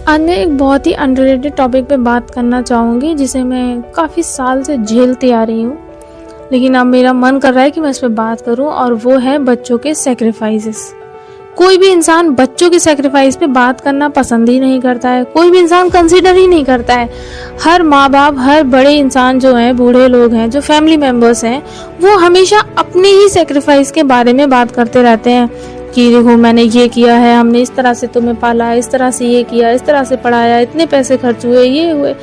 आज मैं एक बहुत ही अंडररेटेड टॉपिक पे बात करना चाहूँगी, जिसे मैं काफ़ी साल से झेलती आ रही हूँ, लेकिन अब मेरा मन कर रहा है कि मैं इस पे बात करूँ, और वो है बच्चों के सैक्रिफाइसेस। कोई भी इंसान बच्चों के सैक्रिफाइस पे बात करना पसंद ही नहीं करता है, कोई भी इंसान कंसीडर ही नहीं करता है। हर माँ बाप, हर बड़े इंसान जो हैं, बूढ़े लोग हैं, जो फैमिली मेम्बर्स हैं, वो हमेशा अपने ही सैक्रिफाइस के बारे में बात करते रहते हैं कि देखो मैंने ये किया है, हमने इस तरह से तुम्हें पाला, इस तरह से ये किया, इस तरह से पढ़ाया, इतने पैसे खर्च हुए, ये हुए,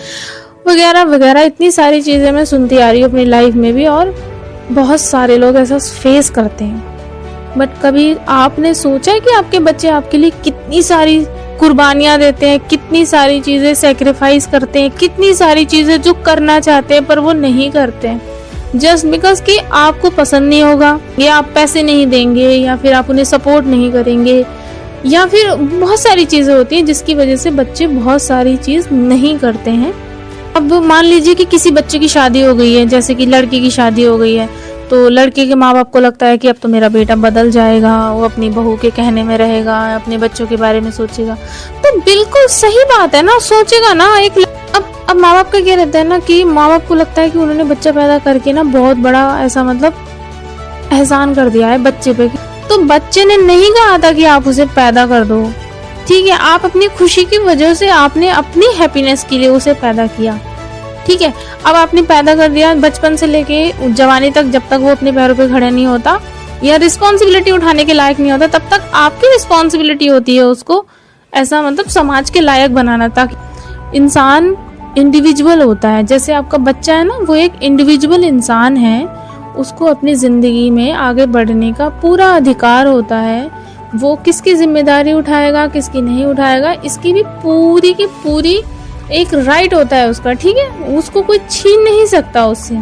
वगैरह वगैरह। इतनी सारी चीज़ें मैं सुनती आ रही हूँ अपनी लाइफ में भी, और बहुत सारे लोग ऐसा फेस करते हैं। बट कभी आपने सोचा है कि आपके बच्चे आपके लिए कितनी सारी कुर्बानियाँ देते हैं, कितनी सारी चीज़ें सेक्रीफाइस करते हैं, कितनी सारी चीज़ें जो करना चाहते हैं पर वो नहीं करते हैं, जस्ट बिकॉज कि आपको पसंद नहीं होगा, या आप पैसे नहीं देंगे, या फिर आप उन्हें सपोर्ट नहीं करेंगे, या फिर बहुत सारी चीज़ें होती हैं जिसकी वजह से बच्चे बहुत सारी चीज़ नहीं करते हैं। अब मान लीजिए कि किसी बच्चे की शादी हो गई है, जैसे कि लड़की की शादी हो गई है, तो लड़के के माँ बाप को लगता है कि अब तो मेरा बेटा बदल जाएगा, वो अपनी बहू के कहने में रहेगा, अपने बच्चों के बारे में सोचेगा। तो बिल्कुल सही बात है ना, सोचेगा ना। अब माँ बाप का क्या रहता है ना कि माँ बाप को लगता है कि उन्होंने बच्चा पैदा करके ना बहुत बड़ा ऐसा मतलब एहसान कर दिया है बच्चे पे। तो बच्चे ने नहीं कहा था कि आप उसे पैदा कर दो, ठीक है, आप अपनी खुशी की वजह से आपने अपनी हैप्पीनेस के लिए उसे पैदा किया, ठीक है। अब आपने पैदा कर दिया, बचपन से लेके जवानी तक, जब तक वो अपने पैरों पे खड़ा नहीं होता या रिस्पॉन्सिबिलिटी उठाने के लायक नहीं होता, तब तक आपकी रिस्पॉन्सिबिलिटी होती है उसको ऐसा मतलब समाज के लायक बनाना। ताकि इंसान इंडिविजुअल होता है, जैसे आपका बच्चा है ना, वो एक इंडिविजुअल इंसान है, उसको अपनी ज़िंदगी में आगे बढ़ने का पूरा अधिकार होता है। वो किसकी जिम्मेदारी उठाएगा, किसकी नहीं उठाएगा, इसकी भी पूरी की पूरी एक राइट होता है उसका, ठीक है। उसको कोई छीन नहीं सकता उससे।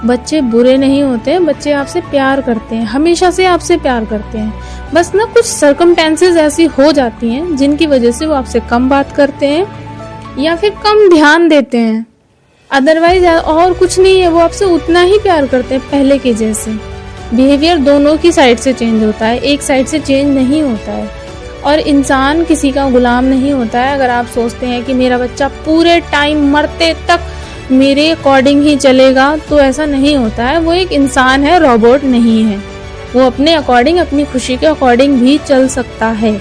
बच्चे बुरे नहीं होते, बच्चे आपसे प्यार करते हैं, हमेशा से आपसे प्यार करते हैं। बस ना कुछ सर्कमस्टेंसेस ऐसी हो जाती हैं जिनकी वजह से वो आपसे कम बात करते हैं या फिर कम ध्यान देते हैं। अदरवाइज और कुछ नहीं है, वो आपसे उतना ही प्यार करते हैं पहले के जैसे। बिहेवियर दोनों की साइड से चेंज होता है, एक साइड से चेंज नहीं होता है। और इंसान किसी का गुलाम नहीं होता है। अगर आप सोचते हैं कि मेरा बच्चा पूरे टाइम मरते तक मेरे अकॉर्डिंग ही चलेगा, तो ऐसा नहीं होता है। वो एक इंसान है, रोबोट नहीं है। वो अपने अकॉर्डिंग, अपनी खुशी के अकॉर्डिंग भी चल सकता है।